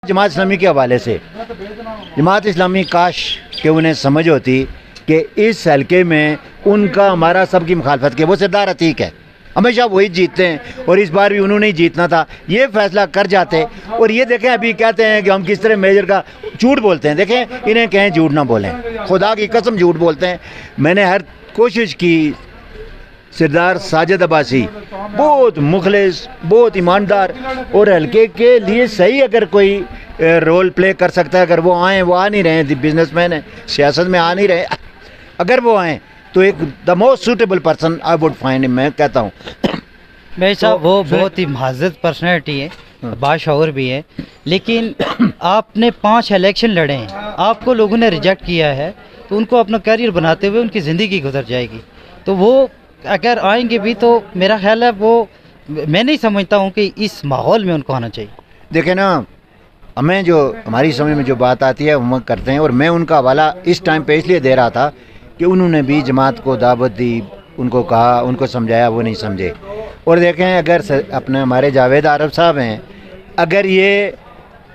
जमात इस्लामी के हवाले से जमात इस्लामी काश कि उन्हें समझ होती कि इस हल्के में उनका हमारा सबकी मुखालफत के वो सरदार अतीक है, हमेशा वही जीतते हैं और इस बार भी उन्होंने ही जीतना था, ये फैसला कर जाते। और ये देखें अभी कहते हैं कि हम किस तरह मेजर का झूठ बोलते हैं, देखें इन्हें कहें झूठ ना बोलें, खुदा की कसम झूठ बोलते हैं। मैंने हर कोशिश की, सरदार साजिद अब्बासी बहुत मुखलिस, बहुत ईमानदार और हल्के के लिए सही अगर कोई रोल प्ले कर सकता है, अगर वो आएँ, वो आ नहीं रहे, बिजनेसमैन हैं, सियासत में आ नहीं रहे, अगर वो आएँ तो एक the most suitable person I would find, मैं कहता हूँ। भाई साहब वो बहुत ही महाज़त पर्सनैलिटी है, बाशऊर भी है, लेकिन आपने 5 इलेक्शन लड़े हैं, आपको लोगों ने रिजेक्ट किया है, तो उनको अपना करियर बनाते हुए उनकी ज़िंदगी गुजर जाएगी। तो वो अगर आएंगे भी तो मेरा ख्याल है वो, मैं नहीं समझता हूँ कि इस माहौल में उनको आना चाहिए। देखें ना, हमें जो हमारी समझ में जो बात आती है वो करते हैं, और मैं उनका हवाला इस टाइम पे इसलिए दे रहा था कि उन्होंने भी जमात को दावत दी, उनको कहा, उनको समझाया, वो नहीं समझे। और देखें अगर अपने हमारे जावेद आरफ साहब हैं, अगर ये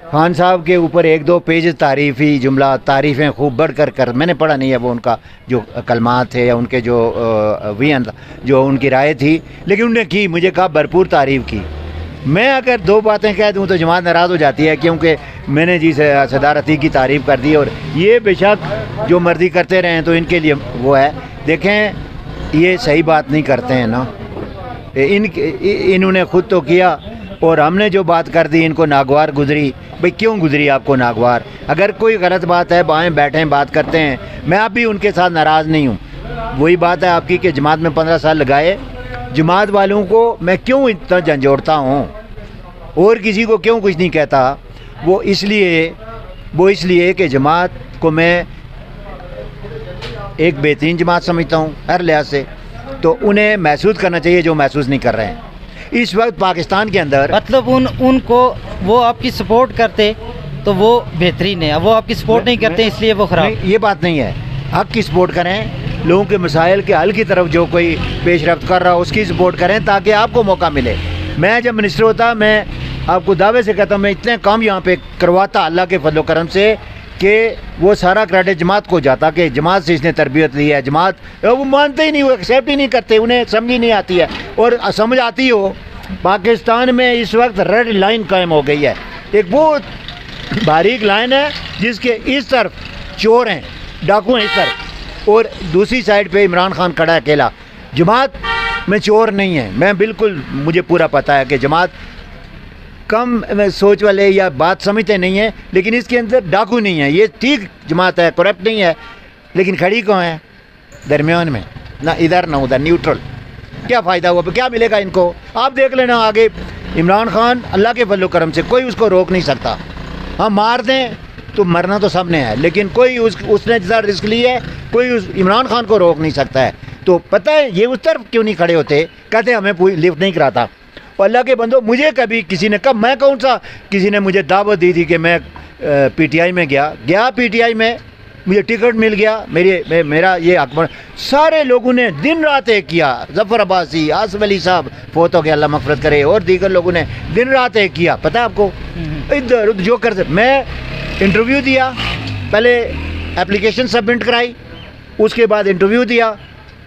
खान साहब के ऊपर 1-2 पेज तारीफ़ी जुमला, तारीफ़ें खूब बढ़ कर मैंने पढ़ा नहीं है वो उनका जो कलमात थे या उनके जो वियन जो उनकी राय थी, लेकिन उन्होंने की, मुझे कहा भरपूर तारीफ़ की। मैं अगर 2 बातें कह दूं तो जमात नाराज़ हो जाती है, क्योंकि मैंने जी सरदार अतीक की तारीफ़ कर दी, और ये बेशक जो मर्ज़ी करते रहें तो इनके लिए वो है। देखें ये सही बात नहीं करते हैं ना, इन्होंने ख़ुद तो किया और हमने जो बात कर दी इनको नागवार गुजरी। भाई क्यों गुजरी आपको नागवार? अगर कोई गलत बात है बाएँ बैठें बात करते हैं, मैं अब भी उनके साथ नाराज़ नहीं हूँ। वही बात है आपकी कि जमात में 15 साल लगाए, जमात वालों को मैं क्यों इतना झंझोड़ता हूँ और किसी को क्यों कुछ नहीं कहता, वो इसलिए कि जमात को मैं एक बेहतरीन जमात समझता हूँ हर लिहाज से, तो उन्हें महसूस करना चाहिए जो महसूस नहीं कर रहे हैं इस वक्त पाकिस्तान के अंदर। मतलब उनको वो आपकी सपोर्ट करते तो वो बेहतरीन है, वो आपकी सपोर्ट नहीं करते इसलिए वो ख़राब। ये बात नहीं है, हक़ की सपोर्ट करें, लोगों के मसाइल के हल की तरफ जो कोई पेशरफ्त कर रहा हो उसकी सपोर्ट करें ताकि आपको मौका मिले। मैं जब मिनिस्टर होता, मैं आपको दावे से कहता हूँ, मैं इतने काम यहाँ पे करवाता अल्लाह के फजल करम से कि वो सारा क्रेडिट जमात को जाता कि जमात से इसने तरबियत ली है। जमात वो मानते ही नहीं, वो एक्सेप्ट ही नहीं करते, उन्हें समझ ही नहीं आती है। और समझ आती हो, पाकिस्तान में इस वक्त रेड लाइन कायम हो गई है, एक बहुत बारीक लाइन है जिसके इस तरफ चोर हैं, डाकू हैं इस तरफ, और दूसरी साइड पे इमरान खान खड़ा है अकेला। जमात में चोर नहीं है, मैं बिल्कुल, मुझे पूरा पता है कि जमात कम सोच वाले या बात समझते नहीं है, लेकिन इसके अंदर डाकू नहीं है, ये ठीक जमात है, करप्ट नहीं है, लेकिन खड़ी कौन है? दरमियान में, ना इधर ना उधर, न्यूट्रल। क्या फ़ायदा हुआ, क्या मिलेगा इनको? आप देख लेना आगे। इमरान खान अल्लाह के फजल करम से कोई उसको रोक नहीं सकता, हम मार दें तो मरना तो सब ने है, लेकिन कोई उसने ज़्यादा रिस्क लिया है, कोई उस इमरान खान को रोक नहीं सकता है। तो पता है ये उस तरफ क्यों नहीं खड़े होते, कहते हमें पूरी लिफ्ट नहीं कराता। और अल्लाह के बंदो, मुझे कभी किसी ने, कब मैं कौन सा, किसी ने मुझे दावत दी थी कि मैं पीटीआई में गया पीटीआई में मुझे टिकट मिल गया, मेरा ये अकबर, सारे लोगों ने दिन रात एक किया। ज़फ़र अब्बासी, आसिफ अली साहब फोत हो गया, अल्लाह मग़फ़िरत करे, और दीगर लोगों ने दिन रात एक किया। पता है आपको, इधर उधर जो कर, मैं इंटरव्यू दिया, पहले एप्लीकेशन सबमिट कराई, उसके बाद इंटरव्यू दिया,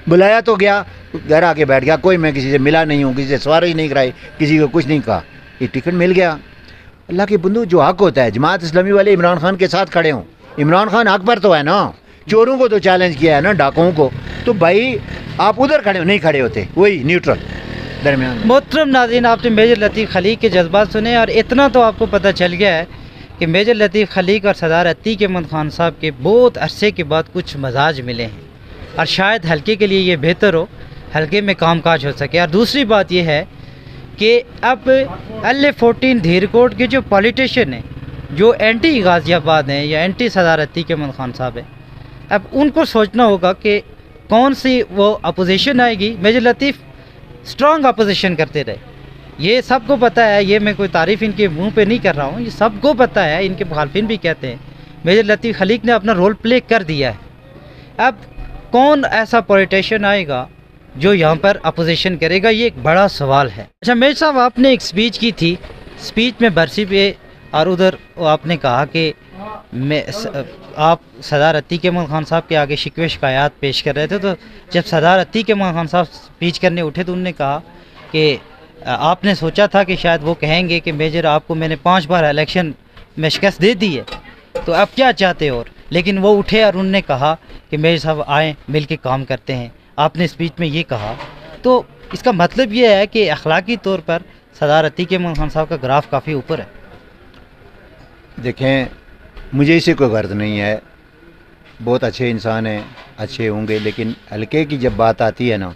बुलाया तो गया, घर आके बैठ गया, कोई मैं किसी से मिला नहीं हूँ, किसी से सवारी नहीं कराई, किसी को कुछ नहीं कहा, ये टिकट मिल गया। अल्लाह के बंदू, जो हक़ होता है, जमात इस्लामी वाले इमरान खान के साथ खड़े हों, इमरान खान हक़ पर तो है ना, चोरों को तो चैलेंज किया है ना, डाकुओं को, तो भाई आप उधर खड़े हो, नहीं खड़े होते, वही न्यूट्रल दरमियान। मोहतरम नाज़रीन, आपने मेजर लतीफ़ खलीक के जज्बात सुने, और इतना तो आपको पता चल गया है कि मेजर लतीफ़ खलीक और सरदार अतीक अहमद खान साहब के बहुत अरसे के बाद कुछ मजाज मिले हैं, और शायद हल्के के लिए ये बेहतर हो, हल्के में कामकाज हो सके। और दूसरी बात यह है कि अब LA14 धीरकोट के जो पॉलिटिशियन हैं, जो एंटी गाज़ियाबाद हैं या एंटी सरदार अतीक अहमद खान साहब हैं, अब उनको सोचना होगा कि कौन सी वो अपोजिशन आएगी। मेजर लतीफ़ स्ट्रॉन्ग अपोजिशन करते रहे, ये सबको पता है, ये मैं कोई तारीफ़ इनके मुंह पे नहीं कर रहा हूँ, ये सबको पता है, इनके मुखालफिन भी कहते हैं। मेजर लतीफ़ खलीक ने अपना रोल प्ले कर दिया है। अब कौन ऐसा पॉलिटिशियन आएगा जो यहाँ पर अपोजिशन करेगा, ये एक बड़ा सवाल है। अच्छा मेजर साहब, आपने एक स्पीच की थी, स्पीच में बरसी पे اور ادھر آپ نے کہا کہ آپ سردار عتیق احمد خان صاحب کے آگے شکوے شکایات پیش کر رہے تھے، تو جب سردار عتیق احمد خان صاحب اسپیچ کرنے اٹھے تو انہوں نے کہا کہ آپ نے سوچا تھا کہ شاید وہ کہیں گے کہ میجر آپ کو میں نے 5 بار الیکشن میں شکست دے دی ہے، تو اب کیا چاہتے اور، لیکن وہ اٹھے اور انہوں نے کہا کہ میجر صاحب آئیں مل کے کام کرتے ہیں. آپ نے اسپیچ میں یہ کہا، تو اس کا مطلب یہ ہے کہ اخلاقی طور پر سردار عتیق احمد خان صاحب کا گراف کافی اوپر ہے. دیکھیں، مجھے اسے کوئی غرض نہیں ہے، بہت اچھے انسان ہیں، اچھے ہوں گے، لیکن حلقے کی جب بات آتی ہے نا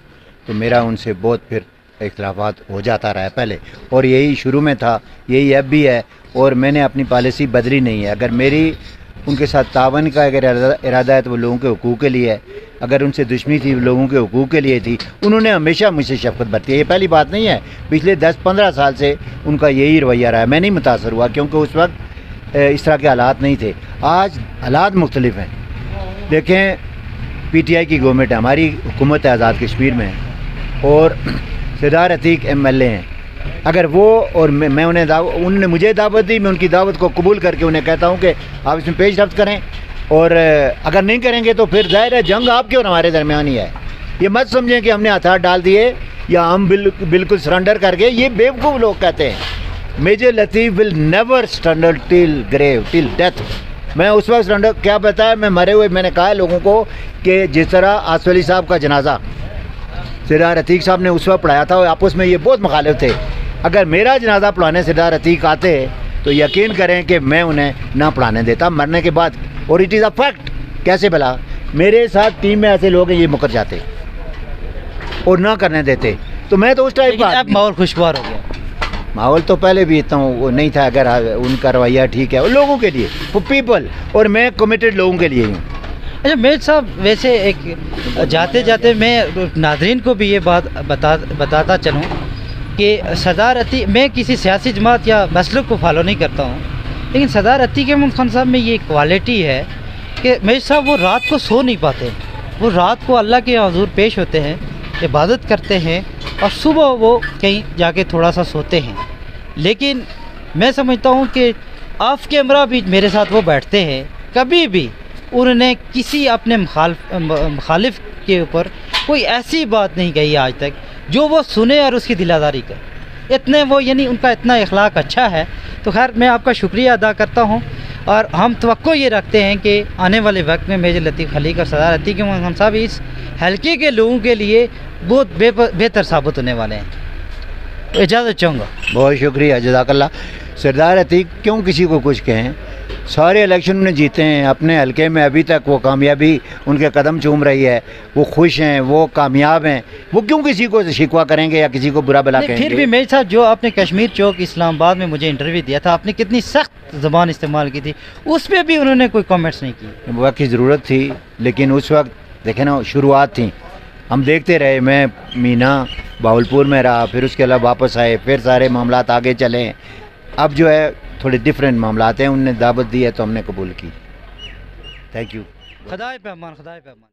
تو میرا ان سے بہت پھر اختلافات ہو جاتا رہا ہے پہلے، اور یہی شروع میں تھا، یہی اب بھی ہے، اور میں نے اپنی پالیسی بدلی نہیں ہے. اگر میری ان کے ساتھ تعاون کا اگر ارادہ ہے تو وہ لوگوں کے حقوق کے لیے ہے، اگر ان سے دشمنی تھی لوگوں کے حقوق کے لیے تھی. انہوں نے ہمیشہ مجھ سے شفقت برتی ہے، یہ پہلی بات نہیں ہے، پچھلے 10-15 سال سے ان کا یہی رویہ رہا ہے. میں نہیں متاثر ہوا کیونکہ اس وقت اس طرح کے حالات نہیں تھے. آج حالات مختلف ہیں. دیکھیں، پی ٹی آئی کی گورنمنٹ ہے، ہماری حکومت آزاد کشمیر میں ہے، اور سردار عتیق ایم ایل اے ہیں. اگر وہ اور میں انہوں نے مجھے دعوت دی، میں ان کی دعوت کو قبول کر کے انہیں کہتا ہوں کہ آپ اس میں پیش رفت کریں، اور اگر نہیں کریں گے تو پھر ظاہر ہے جنگ آپ کے اور ہمارے درمیان ہی ہے. یہ مت سمجھیں کہ ہم نے ہتھیار ڈال دیے یا ہم بالکل سرنڈر کر گئے. یہ بیوقوف لوگ کہتے ہیں. Major Latif will never surrender till grave till death. میں اس وقت سرنڈر کیا بتایا، میں مرے ہوئے میں نے کہا ہے لوگوں کو کہ جس طرح آصف علی صاحب کا جنازہ سردار عتیق صاحب نے اس وقت پڑھایا تھا، آپس میں یہ بہت مخالف تھے. اگر میرا جنازہ پڑھانے سردار عتیق آتے تو یقین کریں کہ میں انہیں نہ پڑھانے دیتا مرنے کے بعد. اور اٹ از اے فیکٹ. کیسے بلا میرے ساتھ ٹیم میں ایسے لوگ ہیں، یہ مکر جاتے اور نہ کرنے دیتے. تو میں تو اس ٹائپ کا ماحول خوشگوار ہو گیا. ماحول تو پہلے بھی اتنا وہ نہیں تھا، اگر ان کا رویہ ٹھیک ہے لوگوں کے لیے، فور پیپل، اور میں کمیٹڈ لوگوں کے لیے ہوں. اچھا میجر صاحب، ویسے ایک جاتے جاتے میں ناظرین کو بھی یہ بات بتاتا چلوں کہ سردار عتیق، میں کسی سیاسی جماعت یا مسلک کو فالو نہیں کرتا ہوں، لیکن سردار عتیق احمد خان صاحب میں یہ کوالٹی ہے کہ میجر صاحب وہ رات کو سو نہیں پاتے. وہ رات کو اللہ کے حضور پیش ہوتے ہیں، عبادت کرتے ہیں، اور صبح وہ کہیں جا کے تھوڑا سا سوتے ہیں. لیکن میں سمجھتا ہوں کہ آف کیمرہ بھی میرے ساتھ وہ بیٹھتے ہیں، کبھی بھی انہوں نے کسی اپنے مخالف کے اوپر کوئی ایسی بات نہیں کہی آج تک جو وہ سنے اور اس کی دل آزاری کرے. اتنے وہ، یعنی ان کا اتنا اخلاق اچھا ہے. تو خیر، میں آپ کا شکریہ ادا کرتا ہوں، اور ہم توقع یہ رکھتے ہیں کہ آنے والے وقت میں میجر لطیف خلیق اور سردار عتیق احمد خان صاحب اس حلقے کے لوگوں کے لیے بہت بہتر ثابت ہونے والے ہیں. اجازت چاہوں گا. بہت شکریہ، جزاک اللہ. سردار عتیق کیوں کسی کو کچھ کہیں، سارے الیکشن نے جیتے ہیں اپنے حلقے میں، ابھی تک وہ کامیابی ان کے قدم چوم رہی ہے، وہ خوش ہیں، وہ کامیاب ہیں. وہ کیوں کسی کو شکوہ کریں گے یا کسی کو برا بلا کہیں گے؟ پھر بھی میجر صاحب، جو آپ نے کشمیر چوک اسلام آباد میں مجھے انٹرویو دیا تھا، آپ نے کتنی سخت زبان استعمال کی تھی، اس پہ بھی انہوں نے کوئی کامنٹس نہیں کی. وقت کی ضرورت تھی، لیکن اس وقت دیکھیں نا شروعات تھیں، ہم دیکھتے رہے. میں مینا باولپور میں رہا، پھر اس کے علاوہ واپس آئے، پھر سارے معاملات آگے چلے. اب جو ہے تھوڑے ڈفرینٹ معاملات ہیں، انہوں نے دعوت دی ہے تو ہم نے قبول کی. Thank you. خدائے پہ امان، خدائے پہ امان.